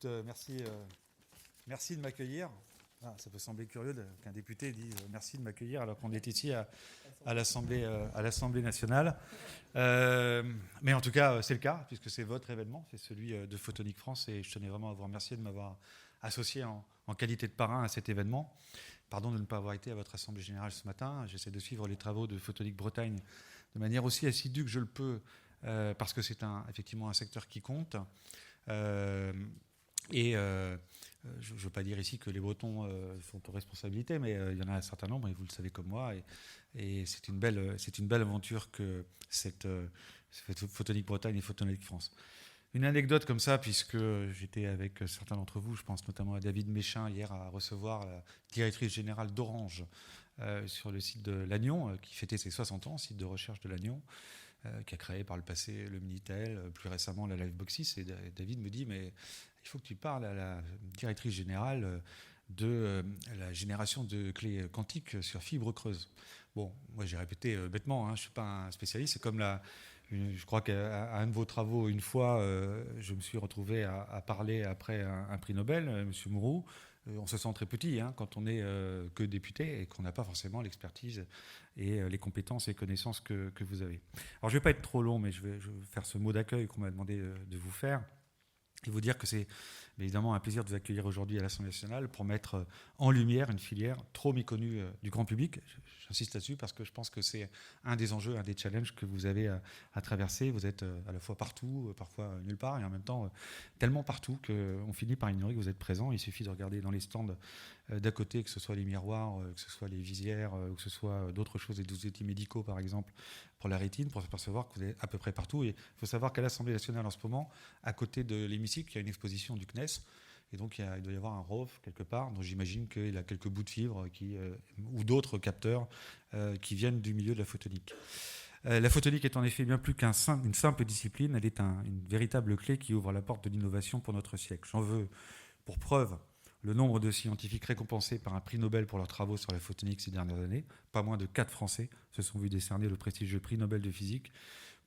écoute, merci de m'accueillir. Ah, ça peut sembler curieux qu'un député dise merci de m'accueillir alors qu'on est ici à l'Assemblée nationale. Mais en tout cas, c'est le cas, puisque c'est votre événement, c'est celui de Photonics France, et je tenais vraiment à vous remercier de m'avoir associé en qualité de parrain à cet événement. Pardon de ne pas avoir été à votre Assemblée générale ce matin. J'essaie de suivre les travaux de Photonics Bretagne de manière aussi assidue que je le peux, parce que c'est effectivement un secteur qui compte. Je ne veux pas dire ici que les Bretons sont aux responsabilités, mais il y en a un certain nombre, et vous le savez comme moi. Et c'est une belle aventure que cette Photonics Bretagne et Photonics France. Une anecdote comme ça, puisque j'étais avec certains d'entre vous, je pense notamment à David Méchin hier, à recevoir la directrice générale d'Orange sur le site de Lannion, qui fêtait ses 60 ans, site de recherche de Lannion, qui a créé par le passé le Minitel, plus récemment la Liveboxis. Et David me dit, mais il faut que tu parles à la directrice générale de la génération de clés quantiques sur fibre creuse. Bon, moi j'ai répété bêtement, je ne suis pas un spécialiste, c'est comme je crois qu'à un de vos travaux, une fois, je me suis retrouvé à parler après un prix Nobel, M. Mourou. On se sent très petit quand on n'est que député et qu'on n'a pas forcément l'expertise et les compétences et connaissances que vous avez. Alors je ne vais pas être trop long, mais je vais faire ce mot d'accueil qu'on m'a demandé de vous faire et vous dire que c'est évidemment un plaisir de vous accueillir aujourd'hui à l'Assemblée nationale pour mettre en lumière une filière trop méconnue du grand public. J'insiste là-dessus parce que je pense que c'est un des enjeux, un des challenges que vous avez à traverser. Vous êtes à la fois partout, parfois nulle part, et en même temps tellement partout qu'on finit par ignorer que vous êtes présent. Il suffit de regarder dans les stands d'à côté, que ce soit les miroirs, que ce soit les visières, ou que ce soit d'autres choses, des outils médicaux par exemple, pour la rétine, pour s'apercevoir que vous êtes à peu près partout. Et il faut savoir qu'à l'Assemblée nationale en ce moment, à côté de l'hémicycle, il y a une exposition du CNES. Et donc, il doit y avoir un ROV quelque part, dont j'imagine qu'il a quelques bouts de fibres ou d'autres capteurs qui viennent du milieu de la photonique. La photonique est en effet bien plus qu'une simple discipline, elle est une véritable clé qui ouvre la porte de l'innovation pour notre siècle. J'en veux pour preuve le nombre de scientifiques récompensés par un prix Nobel pour leurs travaux sur la photonique ces dernières années. Pas moins de 4 Français se sont vus décerner le prestigieux prix Nobel de physique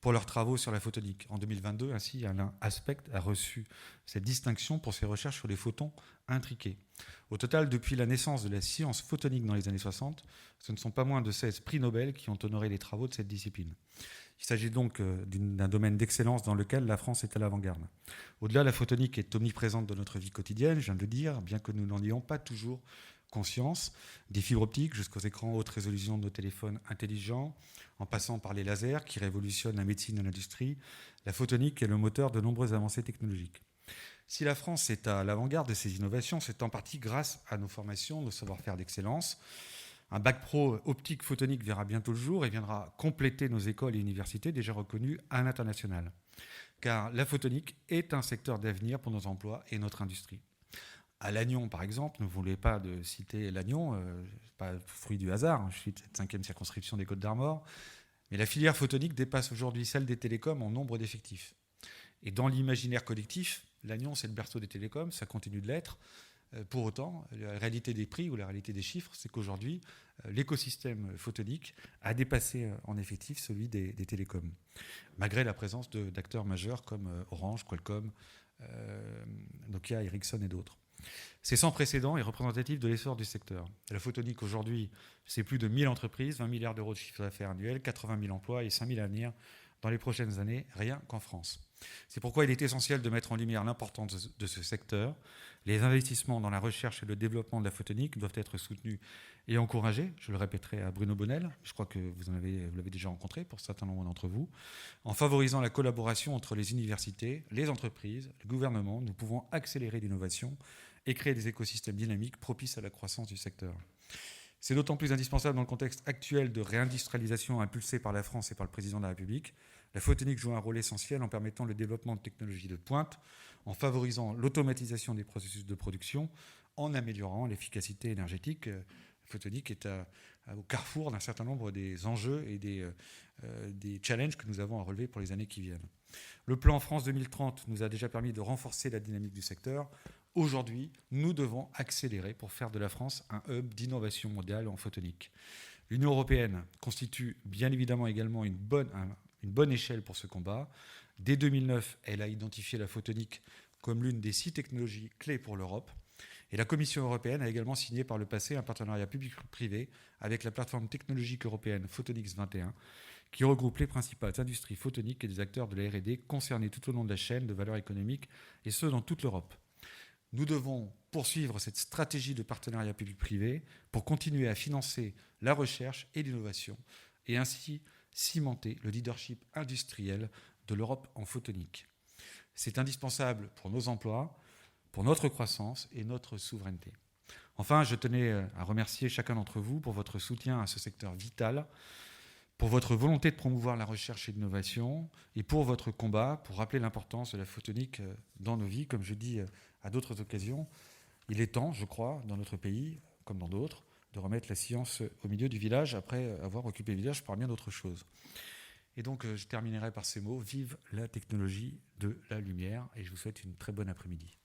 pour leurs travaux sur la photonique. En 2022, ainsi, Alain Aspect a reçu cette distinction pour ses recherches sur les photons intriqués. Au total, depuis la naissance de la science photonique dans les années 60, ce ne sont pas moins de 16 prix Nobel qui ont honoré les travaux de cette discipline. Il s'agit donc d'un domaine d'excellence dans lequel la France est à l'avant-garde. Au-delà, la photonique est omniprésente dans notre vie quotidienne, je viens de le dire, bien que nous n'en ayons pas toujours conscience, des fibres optiques jusqu'aux écrans haute résolution de nos téléphones intelligents, en passant par les lasers qui révolutionnent la médecine et l'industrie, la photonique est le moteur de nombreuses avancées technologiques. Si la France est à l'avant-garde de ces innovations, c'est en partie grâce à nos formations, nos savoir-faire d'excellence. Un bac pro optique photonique verra bientôt le jour et viendra compléter nos écoles et universités déjà reconnues à l'international. Car la photonique est un secteur d'avenir pour nos emplois et notre industrie. À Lannion, par exemple, ne voulez pas de citer Lannion, pas fruit du hasard, je suis de cette 5e circonscription des Côtes-d'Armor, mais la filière photonique dépasse aujourd'hui celle des télécoms en nombre d'effectifs. Et dans l'imaginaire collectif, Lannion, c'est le berceau des télécoms, ça continue de l'être. Pour autant, la réalité des prix ou la réalité des chiffres, c'est qu'aujourd'hui, l'écosystème photonique a dépassé en effectif celui des télécoms, malgré la présence d'acteurs majeurs comme Orange, Qualcomm, Nokia, Ericsson et d'autres. C'est sans précédent et représentatif de l'essor du secteur. La photonique aujourd'hui, c'est plus de 1000 entreprises, 20 milliards d'euros de chiffre d'affaires annuel, 80 000 emplois et 5 000 à venir dans les prochaines années, rien qu'en France. C'est pourquoi il est essentiel de mettre en lumière l'importance de ce secteur. Les investissements dans la recherche et le développement de la photonique doivent être soutenus et encouragés. Je le répéterai à Bruno Bonnel, je crois que vous l'avez déjà rencontré pour certains nombre d'entre vous. En favorisant la collaboration entre les universités, les entreprises, le gouvernement, nous pouvons accélérer l'innovation et créer des écosystèmes dynamiques propices à la croissance du secteur. C'est d'autant plus indispensable dans le contexte actuel de réindustrialisation impulsé par la France et par le président de la République. La photonique joue un rôle essentiel en permettant le développement de technologies de pointe, en favorisant l'automatisation des processus de production, en améliorant l'efficacité énergétique. La photonique est au carrefour d'un certain nombre des enjeux et des challenges que nous avons à relever pour les années qui viennent. Le plan France 2030 nous a déjà permis de renforcer la dynamique du secteur. Aujourd'hui, nous devons accélérer pour faire de la France un hub d'innovation mondiale en photonique. L'Union européenne constitue bien évidemment également une bonne échelle pour ce combat. Dès 2009, elle a identifié la photonique comme l'une des 6 technologies clés pour l'Europe. Et la Commission européenne a également signé par le passé un partenariat public-privé avec la plateforme technologique européenne Photonics 21, qui regroupe les principales industries photoniques et des acteurs de la R&D concernés tout au long de la chaîne de valeur économique, et ce, dans toute l'Europe. Nous devons poursuivre cette stratégie de partenariat public-privé pour continuer à financer la recherche et l'innovation, et ainsi cimenter le leadership industriel de l'Europe en photonique. C'est indispensable pour nos emplois, pour notre croissance et notre souveraineté. Enfin, je tenais à remercier chacun d'entre vous pour votre soutien à ce secteur vital, pour votre volonté de promouvoir la recherche et l'innovation, et pour votre combat pour rappeler l'importance de la photonique dans nos vies. Comme je dis à d'autres occasions, il est temps, je crois, dans notre pays, comme dans d'autres, de remettre la science au milieu du village après avoir occupé le village par bien d'autres choses. Et donc, je terminerai par ces mots. Vive la technologie de la lumière, et je vous souhaite une très bonne après-midi.